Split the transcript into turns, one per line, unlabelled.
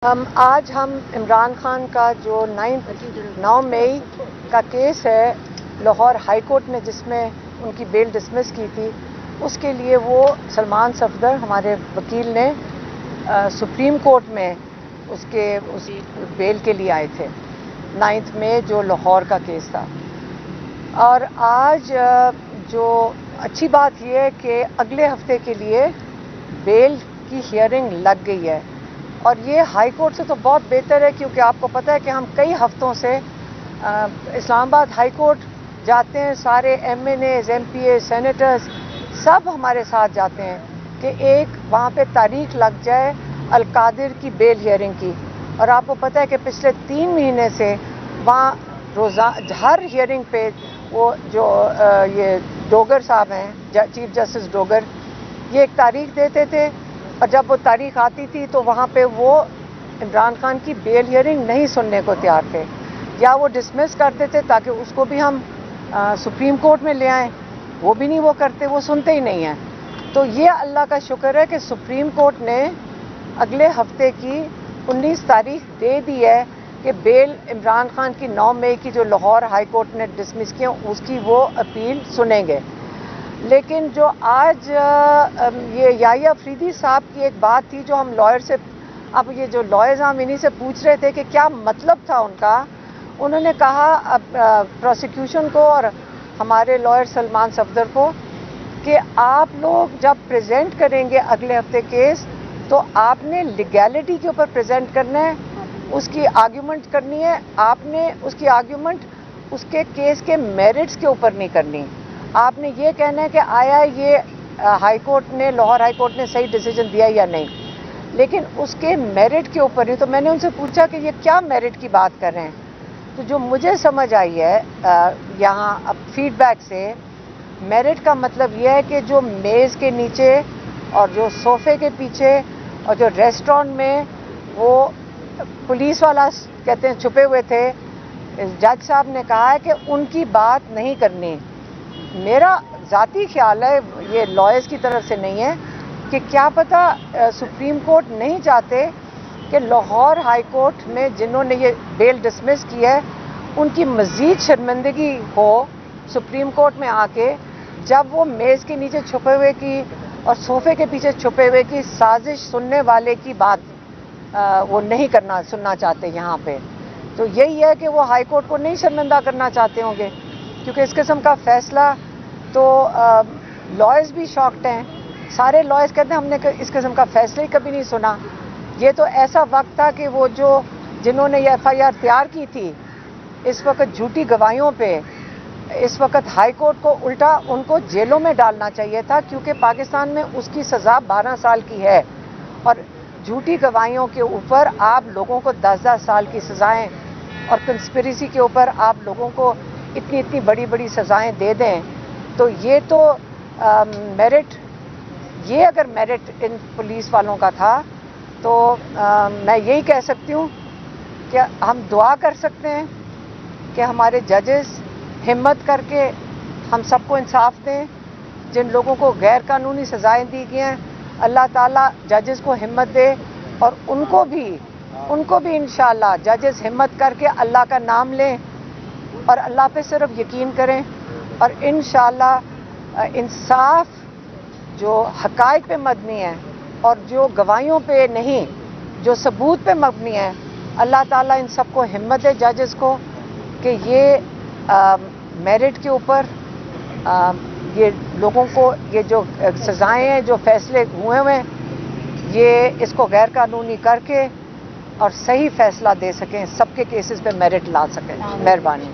आज हम इमरान खान का जो 9 मई का केस है लाहौर हाई कोर्ट ने जिसमें उनकी बेल डिसमिस की थी, उसके लिए वो सलमान सफदर हमारे वकील ने सुप्रीम कोर्ट में उस बेल के लिए आए थे 9 मई जो लाहौर का केस था। और आज जो अच्छी बात यह है कि अगले हफ्ते के लिए बेल की हियरिंग लग गई है और ये हाई कोर्ट से तो बहुत बेहतर है, क्योंकि आपको पता है कि हम कई हफ्तों से इस्लामाबाद हाई कोर्ट जाते हैं, सारे एमएनएज, एमपीए, सेनेटर्स सब हमारे साथ जाते हैं कि एक वहाँ पे तारीख लग जाए अलकादिर की बेल हियरिंग की। और आपको पता है कि पिछले 3 महीने से वहाँ हर हियरिंग पे वो जो ये डोगर साहब हैं, चीफ जस्टिस डोगर, ये एक तारीख देते थे और जब वो तारीख आती थी तो वहाँ पे वो इमरान खान की बेल हियरिंग नहीं सुनने को तैयार थे, या वो डिसमिस करते थे ताकि उसको भी हम सुप्रीम कोर्ट में ले आएं। वो भी नहीं वो करते, वो सुनते ही नहीं हैं। तो ये अल्लाह का शुक्र है कि सुप्रीम कोर्ट ने अगले हफ्ते की 19 तारीख दे दी है कि बेल इमरान खान की 9 मई की जो लाहौर हाई कोर्ट ने डिसमिस की उसकी वो अपील सुनेंगे। लेकिन जो आज ये याहिया अफरीदी साहब की एक बात थी जो हम लॉयर से, अब ये जो लॉयर्स हम इन्हीं से पूछ रहे थे कि क्या मतलब था उनका। उन्होंने कहा प्रोसिक्यूशन को और हमारे लॉयर सलमान सफदर को कि आप लोग जब प्रेजेंट करेंगे अगले हफ्ते केस तो आपने लीगैलिटी के ऊपर प्रेजेंट करना है, उसकी आर्ग्यूमेंट करनी है, आपने उसकी आर्ग्यूमेंट उसके केस के मेरिट्स के ऊपर नहीं करनी। आपने ये कहना है कि आया ये हाई कोर्ट ने, लाहौर हाई कोर्ट ने सही डिसीजन दिया या नहीं, लेकिन उसके मेरिट के ऊपर नहीं। तो मैंने उनसे पूछा कि ये क्या मेरिट की बात कर रहे हैं। तो जो मुझे समझ आई है यहाँ अब फीडबैक से, मेरिट का मतलब यह है कि जो मेज़ के नीचे और जो सोफे के पीछे और जो रेस्टोरेंट में वो पुलिस वाला कहते हैं छुपे हुए थे, जज साहब ने कहा है कि उनकी बात नहीं करनी। मेरा ज़ाती ख्याल है, ये लॉयर्स की तरफ से नहीं है, कि क्या पता सुप्रीम कोर्ट नहीं चाहते कि लाहौर हाई कोर्ट में जिन्होंने ये बेल डिसमिस की है उनकी मज़ीद शर्मिंदगी हो सुप्रीम कोर्ट में आके, जब वो मेज़ के नीचे छुपे हुए की और सोफे के पीछे छुपे हुए की साजिश सुनने वाले की बात वो नहीं सुनना चाहते यहाँ पे। तो यही है कि वो हाई कोर्ट को नहीं शर्मिंदा करना चाहते होंगे, क्योंकि इस किस्म का फैसला तो लॉयर्स भी शॉक्ड हैं। सारे लॉयर्स कहते हैं हमने इस किस्म का फैसला ही कभी नहीं सुना। ये तो ऐसा वक्त था कि वो जिन्होंने ये FIR तैयार की थी, इस वक्त झूठी गवाहियों पे इस वक्त हाई कोर्ट को उल्टा उनको जेलों में डालना चाहिए था, क्योंकि पाकिस्तान में उसकी सज़ा 12 साल की है और झूठी गवाहियों के ऊपर आप लोगों को 10-10 साल की सज़ाएं और कंस्पिरेसी के ऊपर आप लोगों को इतनी बड़ी बड़ी सज़ाएं दे दें। तो ये तो मेरिट, ये अगर मेरिट इन पुलिस वालों का था तो मैं यही कह सकती हूँ कि हम दुआ कर सकते हैं कि हमारे जजेस हिम्मत करके हम सबको इंसाफ दें। जिन लोगों को गैर कानूनी सज़ाएं दी गई हैं, अल्लाह ताला जजेस को हिम्मत दे और उनको भी इंशाअल्लाह जजेस हिम्मत करके अल्लाह का नाम लें और अल्लाह पे सिर्फ यकीन करें और इंशाअल्लाह इंसाफ जो हक़ाइक़ पे मबनी है और जो गवाहियों पे नहीं, जो सबूत पे मबनी है, अल्लाह ताला इन सबको हिम्मत दे जजेस को कि ये मेरिट के ऊपर ये लोगों को ये जो सज़ाएं हैं, जो फैसले हुए हैं, ये इसको गैर कानूनी करके और सही फैसला दे सकें, सबके केसेस पे मेरिट ला सकें। मेहरबानी।